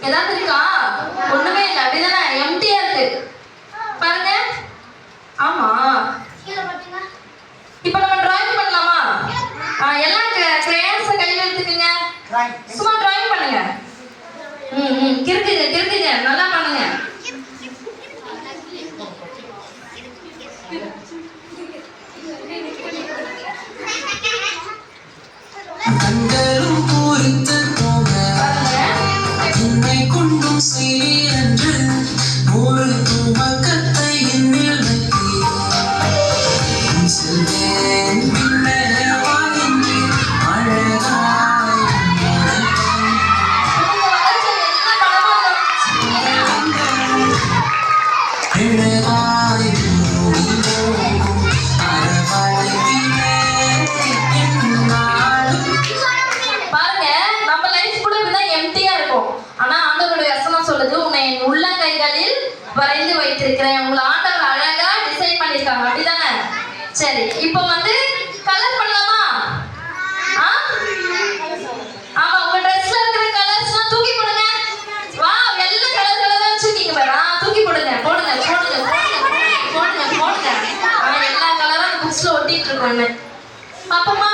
ஏதாவது இருக்கா? ஒண்ணுமே இல்லை, அப்படிதானே? எம்டியா இருக்கு பாருங்க. ஆமா, இப்ப நம்ம டிராயிங் பண்ணலாமா? எல்லாம் கிரேயான்ஸை கையில் எடுத்துக்கங்க, சும்மா டிராயிங் பண்ணுங்க. கிறுக்குங்க கிறுக்குங்க, நல்லா பண்ணுங்க. சொல்லுது, உன்னை என் உள்ளங்கைகளில் வரைந்து வைத்திருக்கிறேன். உங்களை ஆண்டவர் அழகா டிசைன் பண்ணிருக்காங்க, அப்படிதானே? சரி, இப்போ வந்து கலர் பண்ணலாமா? ஆமா, உங்க ட்ரெஸ்ல இருக்கிற கலர்ஸ்லாம் தூக்கி போடுங்க. வா, வெள்ளை கலர் கலரா வச்சிருக்கீங்க பாரு. தூக்கி போடுங்க, போடுங்க போடுங்க போடுங்க போடுங்க போடுங்க. எல்லா கலரும் அந்த புக்ஸ்ல ஒட்டிட்டு இருக்கோம். பாப்போமா?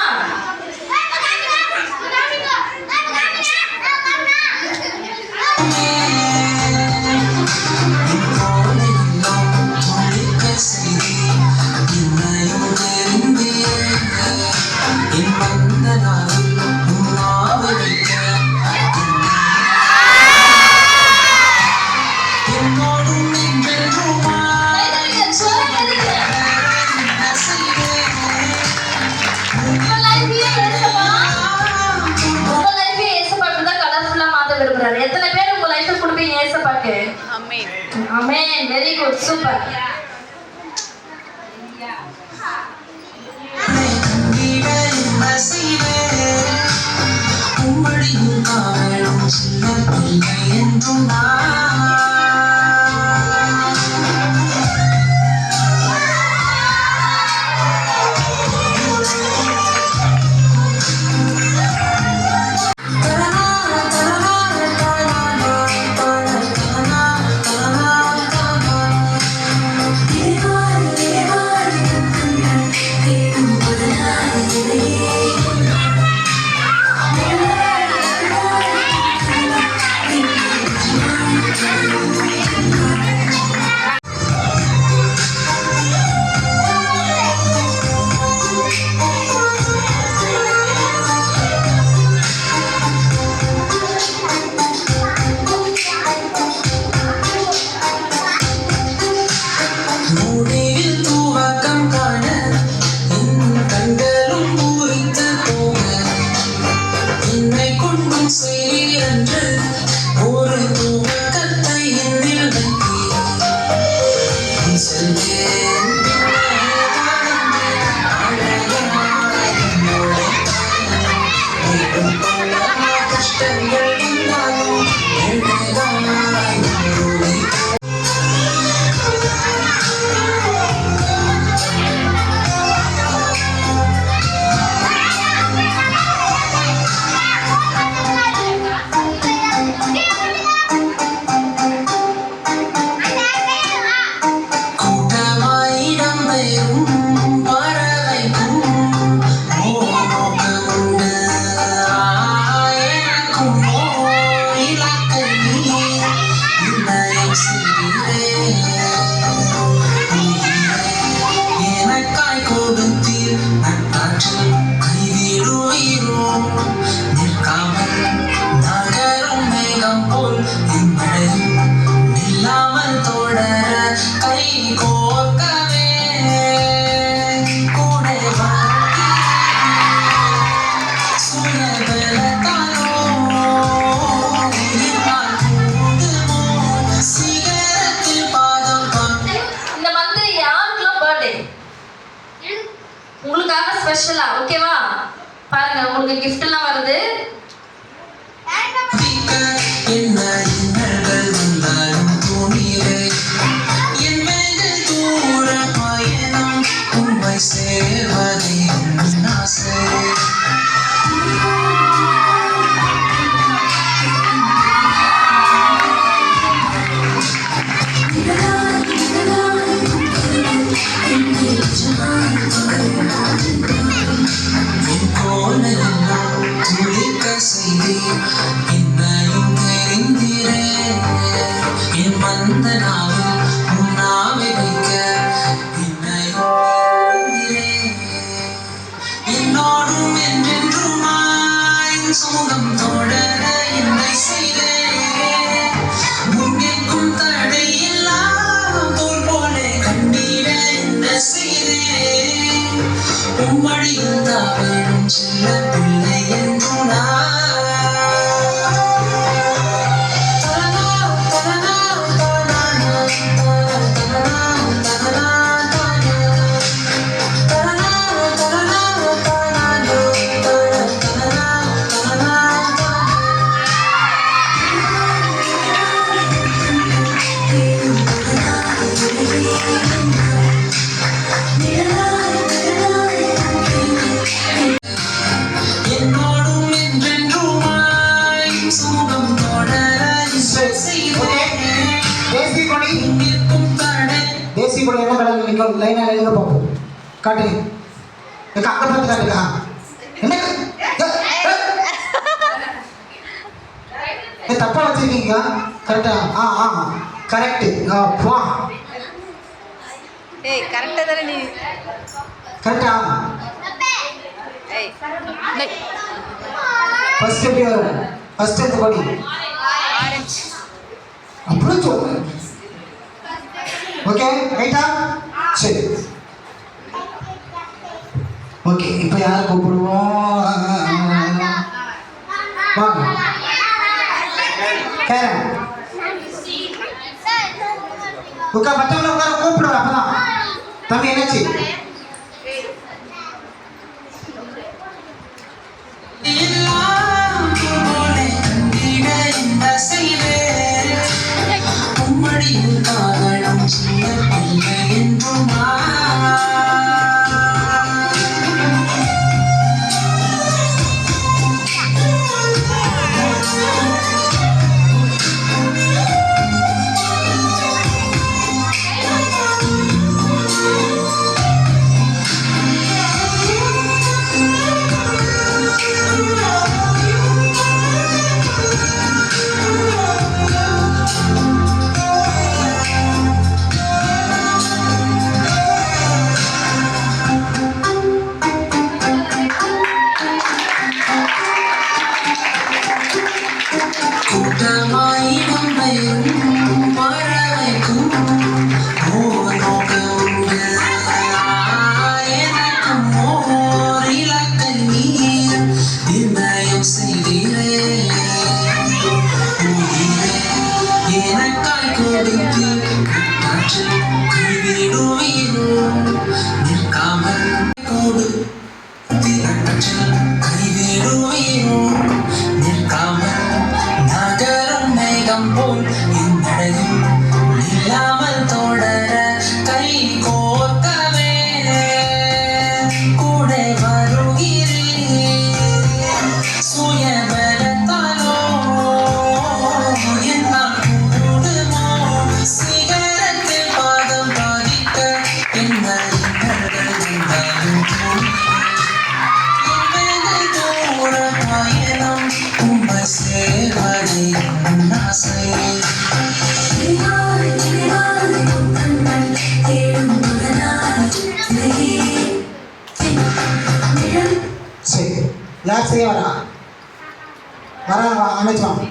எத்தனை பேர் உங்க லைஃப் கொடுப்பீங்க ஏசப்பாக்கு? Amen. Amen. Very good, super. உங்களுக்காக ஸ்பெஷலா, ஓகேவா? பாருங்க, உங்களுக்கு கிஃப்ட் எல்லாம் வருது. நீங்கள் லைனாக எழுத பார்ப்போம். காட்டுங்க. அங்கே பார்த்து காட்டுக்கா. என்ன தப்பா வச்சிருக்கீங்க? கரெக்டா? கரெக்டு. வா கரெக்டா தானே நீ கரெக்டா? ஃபர்ஸ்ட் எப்படி வரும்? ஃபர்ஸ்ட் எடுத்து படி. அப்படி சொல்லு. ஓகே ரைட்டா? சரி ஓகே. இப்போ யாரை கூப்பிடுவோம்? வாங்க கேரன் உட்கார். மற்றவங்களை உட்கார கூப்பிடுவேன். அப்பதான் தம்பி என்னாச்சு? யார் செய்ய வரா? வரா அமைச்சோம்.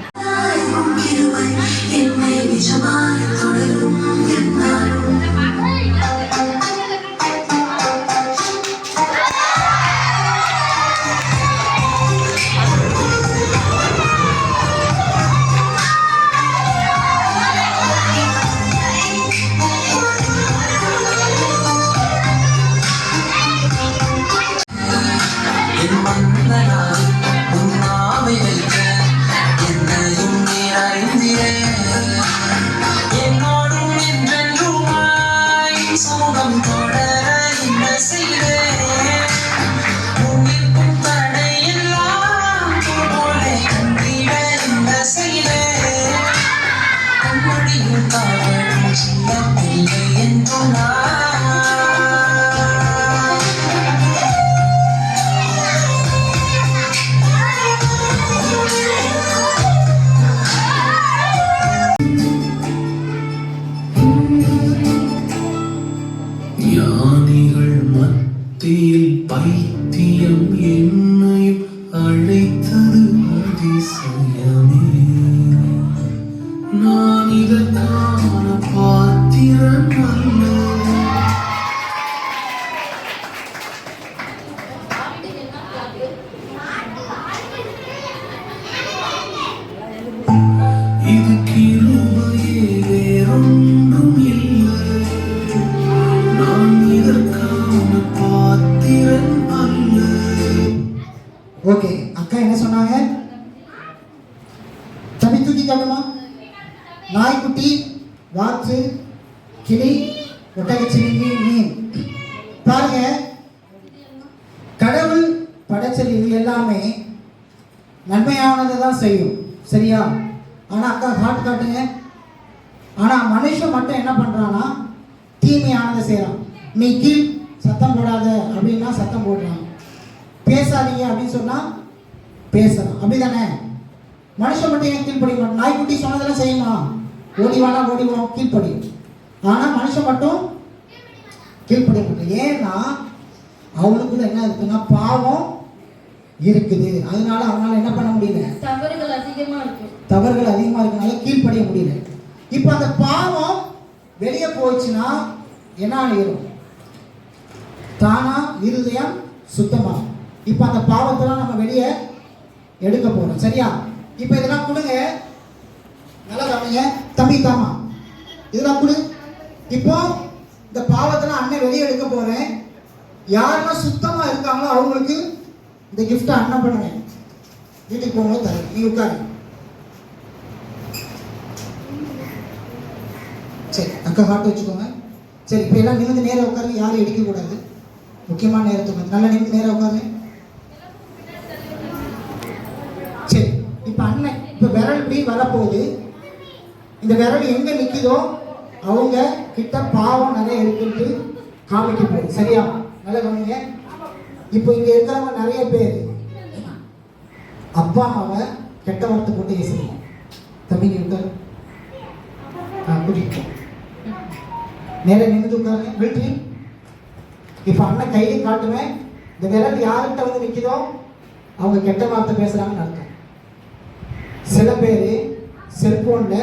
பைத்தியம் என்னையும் அழைத்தது அதிசயமே. நான் இதற்கான பாத்திரம் அல்ல. இது கிருபையே, வேறொன்றும் இல்லை. நான் இதற்கான பாத்திரம் அல்ல. ஓகே, அக்கா என்ன சொன்னாங்க? தம்பி தூக்கி காட்டுமா? நாய்க்குட்டி, வாத்து, கிளி, ஒட்டகச்சிவிங்கி, மீன். பாருங்க, கடவுள் படைச்சல் இது எல்லாமே நன்மையானதை தான் செய்யும், சரியா? ஆனால் அக்கா காட்டுங்க. ஆனால் மனுஷன் மட்டும் என்ன பண்ணுறான்னா தீமையானதை செய்கிறான். நீ கீழ் சத்தம் போடாத அப்படின்னா சத்தம் போடுறான், பேசாதீங்க அப்படின்னு சொன்னா பேசலாம், அப்படிதானே? மனுஷன் மட்டும் ஏன் கீழ்ப்படிய மாட்டான்? நாய்க்குட்டி சொன்னதெல்லாம் செய்யுமா? ஓடிவானா ஓடிவோம், கீழ்ப்படி. ஆனா மனுஷன் மட்டும் கீழ்ப்படிய மாட்டான். ஏன்னா அவனுக்குள்ள என்ன இருக்குன்னா பாவம் இருக்குது. அதனால அவனால என்ன பண்ண முடியல? தவறுகள் அதிகமா இருக்கு. தவறுகள் அதிகமா இருக்கனால கீழ்ப்படிய முடியல. இப்ப அந்த பாவம் வெளியே போச்சுன்னா என்ன ஆகிடும்? தானா இருதயம் சுத்தமாகும். இப்ப அந்த பாவத்தெல்லாம் நம்ம வெளியே எடுக்க போறோம், சரியா? இப்ப இதெல்லாம் கொடுங்க, நல்லா கவனிங்க தம்பி, தாமா இதெல்லாம் கொடு. இப்போ இந்த பாவத்தெல்லாம் அண்ணன் வெளியே எடுக்க போறேன். யாரெல்லாம் சுத்தமா இருக்காங்களோ அவங்களுக்கு இந்த கிஃப்ட் அண்ணன் பண்ணுங்க. வீட்டுக்கு போகும்போது தரேன், நீ உட்காரு. சரி, அக்கா காட்டு வச்சுக்கோங்க. சரி, இப்போ எல்லாம் நிமிந்து நேரம் உட்காருங்க, யாரும் எடுக்கக்கூடாது. முக்கியமான நேரத்துக்கு நல்லா நிமிந்து நேரம் உட்காருங்க. சரி, இப்போ அண்ணன் இப்போ விரல் இப்படி வரப்போகுது. இந்த விரல் எங்க நிற்குதோ அவங்க கிட்ட பாவம் நிறைய இருக்குன்ட்டு காமிக்க போகுது, சரியா? நல்லா கவனிங்க. இப்போ இங்க இருக்கிறவங்க நிறைய பேர் அப்பா அம்மாவை கெட்ட வார்த்தை போட்டு பேசுறீங்க. தம்பிங்க உட்காரு, கூட்டிட்டு நேரம் நின்று உட்காருங்க. வெற்றி. இப்போ அண்ணன் கையை காட்டுவேன், இந்த விரல் யார்கிட்ட வந்து நிற்குதோ அவங்க கெட்ட வார்த்தை பேசுறாங்கன்னு அர்த்தம். சில பேர் செல்போன்ல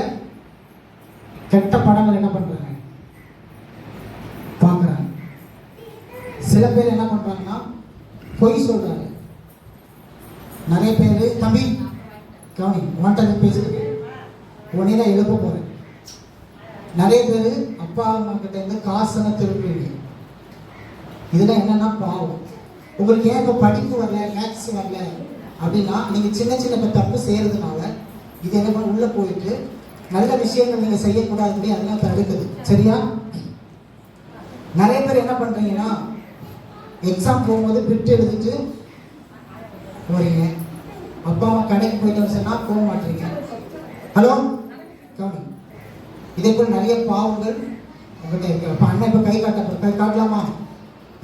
கெட்ட படங்கள் என்ன பண்றாங்க? பார்க்குறாங்க. சில பேர் என்ன பண்றாங்கன்னா பொய் சொல்றாங்க. நிறைய பேர் தம்பி கவனி, வாண்டது பேசிட்டு உடனே தான் எழுப்ப போறேன். நிறைய பேர் அப்பா அம்மா கிட்ட இருந்து காசெல்லாம் திருப்பி. இதெல்லாம் என்னன்னா பாவம். உங்களுக்கு ஏன் இப்போ படிப்பு வரல, மேக்ஸ் வரல அப்படின்னா நீங்க சின்ன சின்ன தப்பு செய்யறதுனால இது என்ன பண்ண உள்ள போயிட்டு நல்ல விஷயங்கள் நீங்க செய்யக்கூடாது, அதெல்லாம் தடுக்குது, சரியா? நிறைய பேர் என்ன பண்றீங்கன்னா எக்ஸாம் போகும்போது பிட் எழுதிட்டு போறீங்க. அப்பா அம்மா கடைக்கு போயிட்டு சொன்னா போக மாட்டீங்க. ஹலோ கவனி, இதே போல் நிறைய பாவங்கள் உங்ககிட்ட இருக்கு. அப்ப அண்ணன் இப்ப கை காட்டலாமா?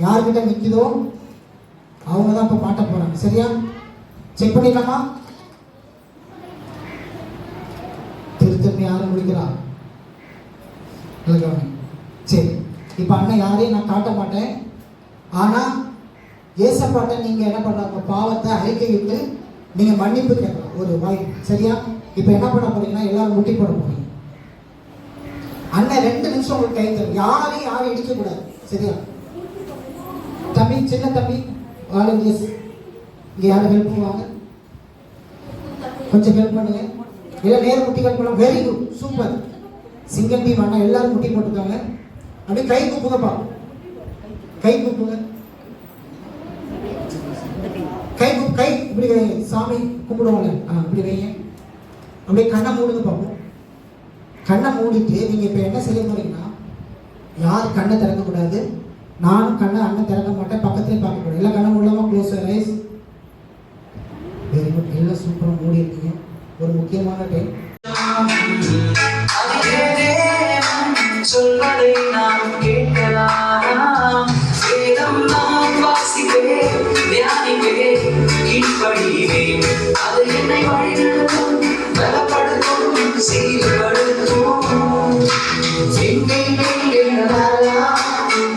யார்கிட்ட நிற்குதோ அவங்க தான் இப்ப மாட்ட போறாங்க, சரியா? செக் பண்ணிடலாமா? திருத்தம் யாரும் முடிக்கிறா? சரி, இப்ப அண்ணன் யாரையும் நான் காட்ட மாட்டேன். ஆனா ஏசப்பாட்ட நீங்க என்ன பண்றாங்க? பாவத்தை அறிக்கை விட்டு நீங்க மன்னிப்பு கேட்கலாம், ஒரு வாய், சரியா? இப்ப என்ன பண்ண போறீங்கன்னா எல்லாரும் முட்டி போட போறீங்க. அண்ணன் 2 நிமிஷம் உங்களுக்கு கை தரும். யாரையும் இடிக்க கூடாது, சரியா? தம்பி, சின்ன தம்பி, வாலண்டியர்ஸ் இங்க யாரும் ஹெல்ப் பண்ணுவாங்க? கொஞ்சம் ஹெல்ப் பண்ணுங்க. இல்லை நேரம் முட்டி கட் பண்ணலாம். Very good, super. சிங்கம் டீம் அண்ணா எல்லாரும் முட்டி போட்டுருக்காங்க. அப்படியே கை கூப்புங்கப்பா, கை கூப்புங்க. கை இப்படி வைங்க, சாமி கும்பிடுவாங்க, இப்படி வைங்க. அப்படியே கண்ணை மூடுங்க பார்ப்போம். கண்ணை மூடிட்டு நீங்க இப்ப என்ன செய்ய போறீங்கன்னா, யார் கண்ணை திறக்கக்கூடாது. நானும் கண்ணை அண்ணன் திறக்க மாட்டேன், பக்கத்துலேயே பார்க்கக்கூடாது. எல்லாம் கண்ணை மூடலாமா? Close your eyes. Very good, எல்லாம் சூப்பராக மூடி இருக்கீங்க. ஒரு முக்கியமான டைம். சொல்வதை நாம் கேட்கலாம். வேதம் நாம் வாசிப்பேன், தியானிப்பேன், கீழ்ப்படிவேன். அது என்னை வழிநடத்தும், பலப்படுத்தும், சீர்படுத்தும்.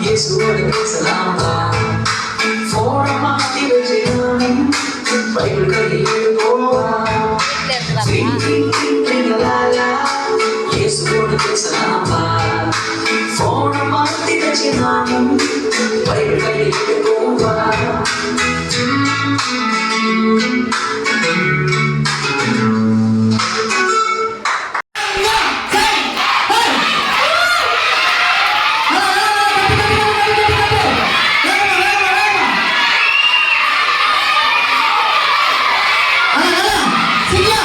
இயேசுவோடு பேசலாமா? போன மாற்றி வச்சிடும், பைபிள் கையில் போவா. இயேசுவோடு பேசலாமா? போன மாற்றி வச்சிடும், பைபிள் கையில் போவா. சரியா?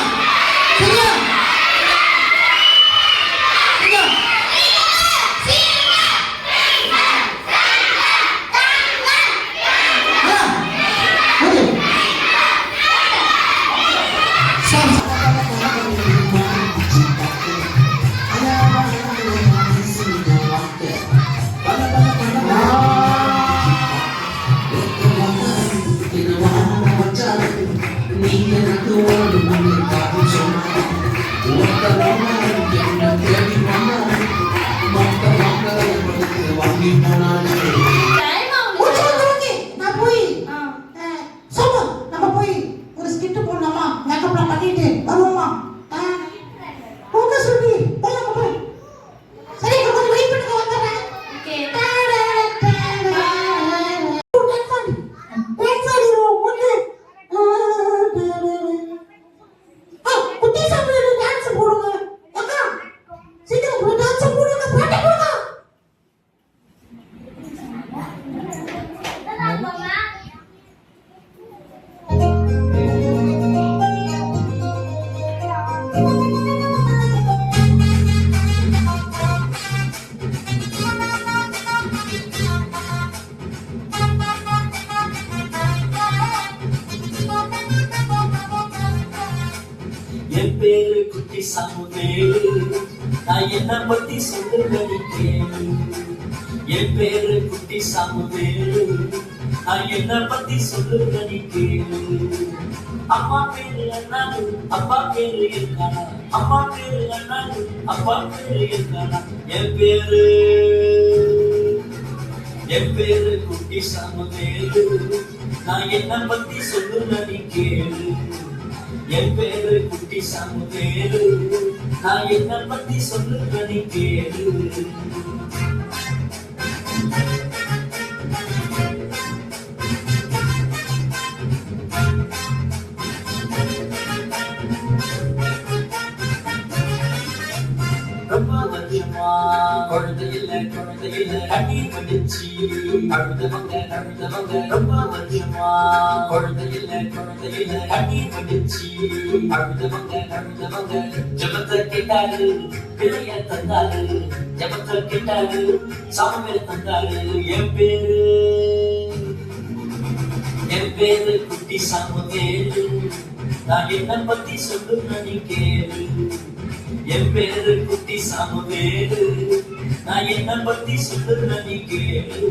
நான் என்ன பத்தி சொல்லுங்கடி கேளு. என் பேரு குட்டி சாமுவேலு. நான் என்ன பத்தி சொல்லுங்கடி கேளு. அம்மா பேரு அண்ணாடு, அப்பா பேரு இருக்கானா. அம்மா பேரு அண்ணாடு, அப்பா பேரு இருக்கானா. என் பேரு குட்டி சாமுவேலு. நான் என்ன பத்தி சொல்லுங்கடி கேளு. என் பேரு குட்டி சாமுவேலு. நான் என்ன பத்தி சொல்லுங்கடி கேளு. ரொம்ப வருஷமா குழந்தை இல்ல கண்ணீர் வடிச்சு அழுதவங்க. ரொம்ப வருஷமா குழந்தை இல்ல கண்ணீர் வடிச்சு அழுதவங்க. ஜபத்தை கேட்டாரு, பிள்ளைய தந்தாரு. ஜபத்தை கேட்டாரு, சாமுவேல் தந்தாரு. என் பேரு குட்டி சாமுவேலு. நான் என்ன பத்தி சொல்லுங்க நீ கேளு. என் பேரு குட்டி சாமுவேலு. நான் என்ன பத்தி சொல்லுங்க நீ கேளு.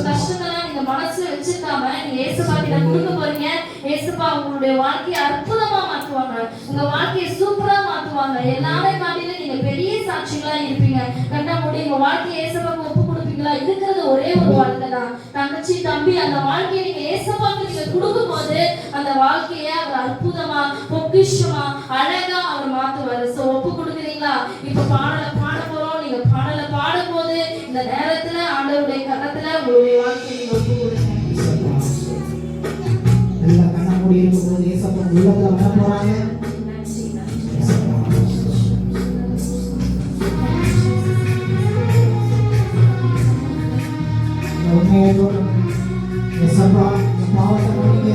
கஷ்டத்தெல்லாம் நீங்க மனசுல வச்சிருக்காம நீங்க ஏசப்பா கிட்ட கொடுக்க போறீங்க. ஏசப்பா உங்களுடைய வாழ்க்கையை அற்புதமா மாத்துவாங்க. உங்க வாழ்க்கையை சூப்பரா மாத்துவாங்க. எல்லாமே காட்டில நீங்க பெரிய சாட்சிகளா இருப்பீங்க. கண்டா முடி உங்க வாழ்க்கையை ஏசப்பாக்கு ஒப்பு கொடுப்பீங்களா? இருக்கிறது ஒரே ஒரு வாழ்க்கை தான். தங்கச்சி தம்பி, அந்த வாழ்க்கையை நீங்க ஏசப்பாக்கு நீங்க கொடுக்கும் போது அந்த வாழ்க்கையை அவர் அற்புதமா பொக்கிஷமா அழகா அவர் மாத்துவாரு. சோ ஒப்பு கொடுக்குறீங்களா? இப்ப பாடலை பாட போறோம். நீங்க பாடலை பாடும் போது இந்த நேரத்துல ஆண்டவருடைய கரத்துல உங்களுடைய வாழ்க்கையை நீங்க ஒப்பு கொடுங்க. எல்லாம் கண்ண மூடி இருக்கும்போது ஏசப்பா உள்ளத்துல வர போறாங்க. உண்மையை ஏசப்பா என் பாவத்தை மன்னிங்க.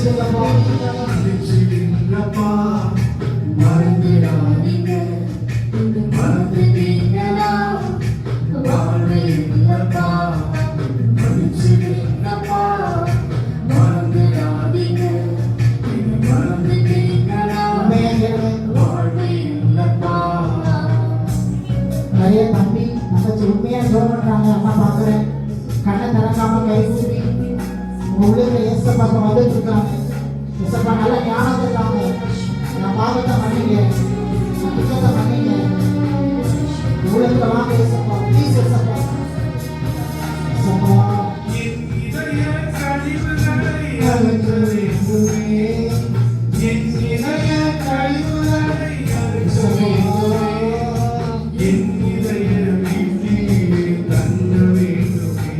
ஏசப்பா என்னை மன்னிச்சிடுங்கப்பா. மறந்துடாதீங்க, மறந்துட்டீங்களா வாழ்வே இல்லப்பா. மன்னிச்சிடுங்கப்பா, மறந்துடாதீங்க, மறந்துட்டீங்களா வாழ்வே இல்லப்பா. நிறைய தம்பி தங்கச்சி உண்மையா ஜோம் பண்றாங்க. அம்மா பாக்குறேன், கண்ணை திறக்காம கை கூப்பி உள்ளுக்கு ஏசப்பாக்க வந்துட்டு இருக்காங்க. ஏசப்பா நல்ல ஞானம் இருக்காங்க. நான் பாவத்தை மன்னிங்க, குற்றத்தை மன்னிங்க. உள்ளத்துல வாங்க ஏசப்பா, ப்ளீஸ் ஏசப்பா. ஏசப்பா என் இதய கழிவுகளை அகற்ற வேண்டுமே. என் இதய கழிவுகளை அகற்ற வேண்டுமே. என் இதய வீட்டிலே தங்க வேண்டுமே.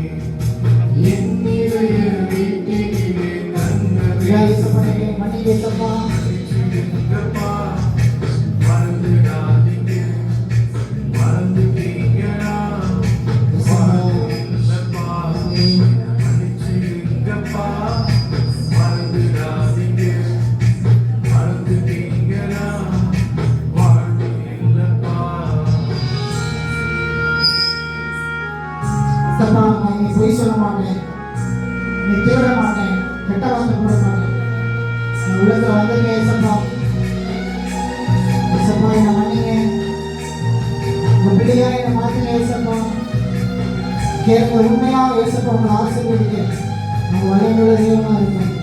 என் இதய வீட்டிலே தங்க வேண்டுமே. ஏசப்பா மன்னிங்க ஏசப்பா. பொய் சொல்ல மாட்டேன், நீ திருட மாட்டேன், கெட்ட வார்த்தை போட மாட்டேன். நான் உள்ளத்துல வந்திருக்கேன் ஏசப்பா. ஏசப்பா என்னை மன்னிங்க, உங்க பிள்ளையா என்னை மாத்துங்க ஏசப்பா. கேட்க உண்மையா ஏசப்பா உங்களை ஆசைப்படுங்க. அவங்க வழியுள்ள தெய்வமா இருப்பேன்.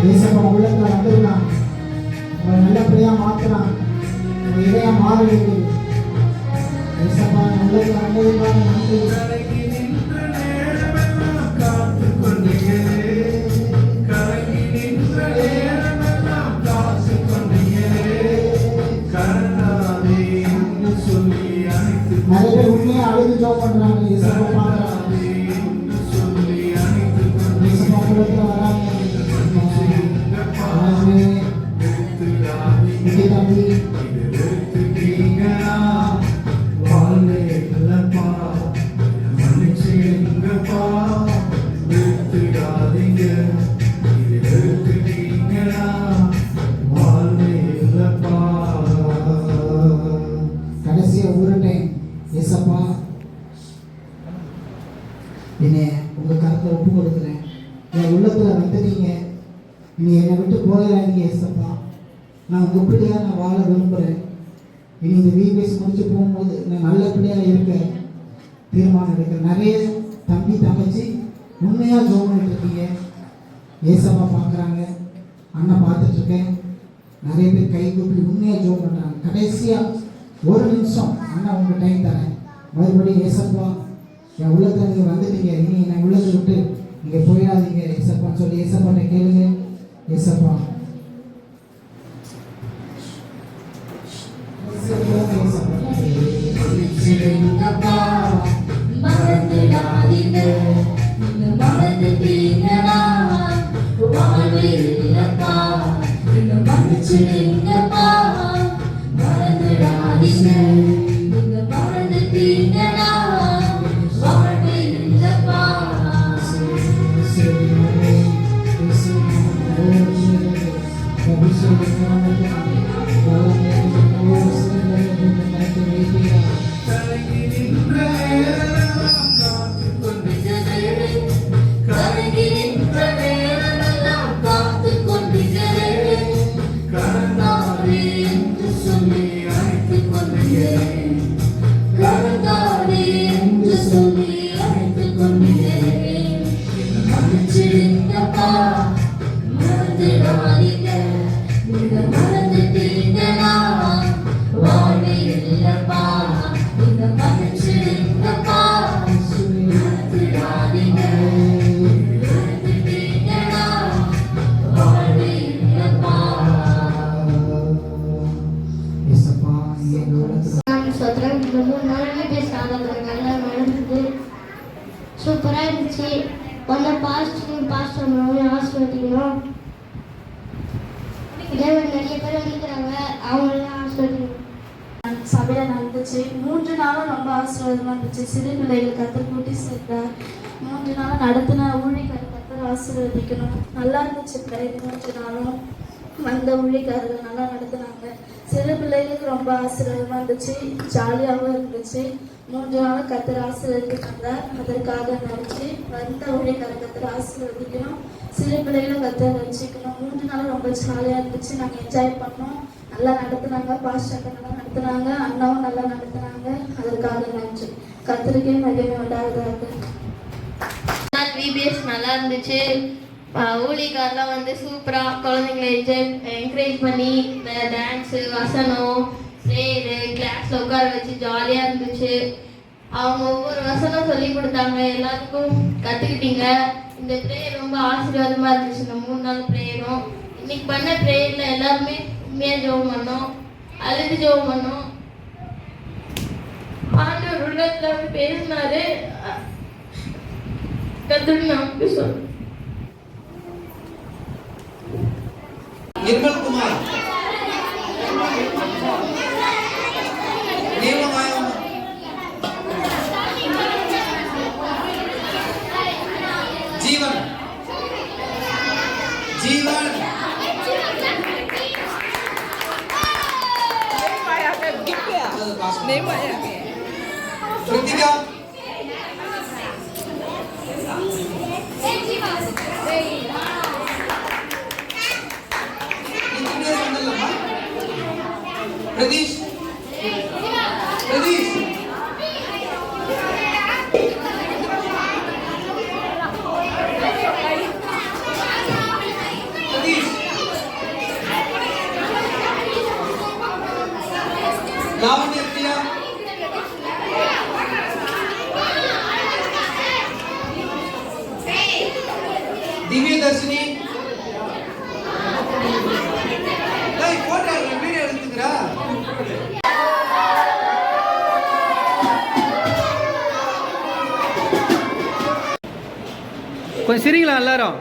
ஏசப்பா உள்ளத்துல வந்துருக்கான், உங்களை நல்லபடியா மாத்துறான், உங்க இதயம் மாற இருக்குது. ஏசப்பா உள்ளத்துல வந்ததுக்காக நன்றி. கலங்கி நின்ற நேரமெல்லாம் காத்துக் கொண்டீரே. கலங்கி நின்ற நேரமெல்லாம் காத்துக் கொண்டீரே. கருணாதே என்று சொல்லி அழைத்துக் நிறைய பேர் உண்மையா அழுது ஜோம் பண்றாங்க. ஏசப்பா பார்க்கறாங்க. கொண்டீரே என்று சொல்லி அழைத்துக் கொண்டீரே. ஏசப்பா உள்ளத்துல வராங்க. ஆமே. இங்கே தம்பி வெறுத்துட்டீங்களா? வாழ்வே இல்லப்பா, மன்னிச்சிடுங்கப்பா, வெறுத்துடாதீங்க. இது வெறுத்துட்டீங்களா? வாழ்வே இல்லப்பா. கடைசியா ஒரு டைம் ஏசப்பா என்னை உங்க கருத்தை ஒப்பு கொடுக்குறேன். என் உள்ளத்துல வந்துட்டீங்க, நீ என்னை விட்டு போயிடாதீங்க ஏசப்பா. நான் உங்க பிள்ளையா நான் வாழ விரும்புகிறேன். இனி இந்த விபிஎஸ் முடிச்சு போகும்போது நான் நல்ல பிள்ளையா இருக்க தீர்மானம் எடுக்கிறேன். நிறைய தம்பி தங்கச்சி உண்மையா ஜோம் பண்ணிட்டு இருக்கீங்க. ஏசப்பா பார்க்குறாங்க, அண்ணன் பார்த்துட்டு இருக்கேன். நிறைய பேர் கை கூப்பி உண்மையா ஜோம் பண்ணுறாங்க. கடைசியா ஒரு நிமிஷம் அண்ணா உங்க டைம் தரேன். மறுபடியும் ஏசப்பா என் உள்ளத்துல நீங்க வந்துட்டீங்க, இனி என் உள்ளத்தை விட்டு நீங்க போயிடாதீங்க ஏசப்பான்னு சொல்லி ஏசப்பாட்ட கேளுங்க. ஏசப்பா மன்னிச்சிடுங்கப்பா, மறந்துடாதீங்க, நீங்க மறந்துட்டீங்கன்னா வாழ்வே இல்லப்பா. நீங்க மன்னிச்சிடுங்கப்பா, மறந்துடாதீங்க, நீங்க மறந்துட்டீங்கன்னா வாழ்வே இல்லப்பா. கலங்கி நின்ற நேரமெல்லாம் காத்துக் கொண்டீரே. கலங்கி நின்ற நேரமெல்லாம் காத்துக் கொண்டிருக்கிறேன். கருணாதே என்று சொல்லி அழைத்துக் கொண்டீரே. கலங்காதே என்று சொல்லி அழைத்துக் கொண்டிருக்கிறேன். மன்னிச்சிடுங்கப்பா, மறந்துடாதீங்க, நீங்க மறந்துட்டீங்கன்னா வாழ்வே இல்லப்பா. நீங்க மன்னிச்சிடுங்கப்பா, மறந்துடாதீங்க, மறந்துட்டீங்கன்னா வாழ்வே இல்லப்பா. ஏசப்பா நீங்க எங்களோட சொல்கிறேன். இந்த 3 நாளுமே பேசாத நல்லா நடந்தது, சூப்பராக இருந்துச்சு. வந்த பாஸ்டர் ஆஸ்வதிக்கணும். தேவன் நிறைய பேர் வந்துக்கிறாங்க, அவங்களெல்லாம் ஆஸ்வதிக்கணும். சபையில் நடந்துச்சு. 3 நாளும் ரொம்ப ஆசீர்வாதமாக இருந்துச்சு. சிறு பிள்ளைகள் கத்தர் கூட்டி சேர்த்தார். 3 நாளும் நடத்தின ஊழியக்காரர் கத்தர் ஆசீர்வதிக்கணும். நல்லா இருந்துச்சு. பிறகு 3 நாளும் வந்த ஊழியக்காரர்கள் நல்லா நடத்தினாங்க. சிறு பிள்ளைகளுக்கு ரொம்ப ஆசீர்வாதமாக இருந்துச்சு, ஜாலியாகவும் இருந்துச்சு. 3 நாளும் கத்தர் ஆசீர்வதிக்கிறாங்க. அதற்காக நினச்சி வந்த ஊழியக்காரர் கத்தர் ஆசீர்வதிக்கணும். சிறு பிள்ளைகளும் கத்தர் வச்சுக்கணும். 3 நாளும் ரொம்ப ஜாலியாக இருந்துச்சு. நாங்கள் என்ஜாய் பண்ணோம். நல்லா நடத்துனாங்க. பாஸ்டர் நல்லா நடத்துனாங்க. அண்ணாவும் நல்லா நடத்துனாங்க. அதற்காக நன்றி. கத்தருக்கே மகிமை உண்டாவதாக. விபிஎஸ் நல்லா இருந்துச்சு. ஊழிகாரெலாம் வந்து சூப்பராக குழந்தைங்களை என்கரேஜ் பண்ணி டான்ஸு, வசனம், ப்ரேயரு, கிளாஸில் உட்கார வச்சு ஜாலியாக இருந்துச்சு. அவங்க ஒவ்வொரு வசனம் சொல்லி கொடுத்தாங்க, எல்லாத்துக்கும் கற்றுக்கிட்டீங்க. இந்த ப்ரேயர் ரொம்ப ஆசீர்வாதமாக இருந்துச்சு. இந்த 3 நாள் ப்ரேயரும் இன்னைக்கு பண்ண ப்ரேயரில் எல்லாருமே உண்மையாக ஜெபம் பண்ணோம், அழுது ஜெபம் பண்ணோம். ஆண்டவர் உள்ளத்தில் பேசினாரு. கத்துட்டு நமக்கு சொல்ல निर्मल कुमार देवमाया जीवन जीवन कृतिका प्रदीश प्रदीश प्रदीश கொஞ்சம் சிரிங்களா எல்லாரும்.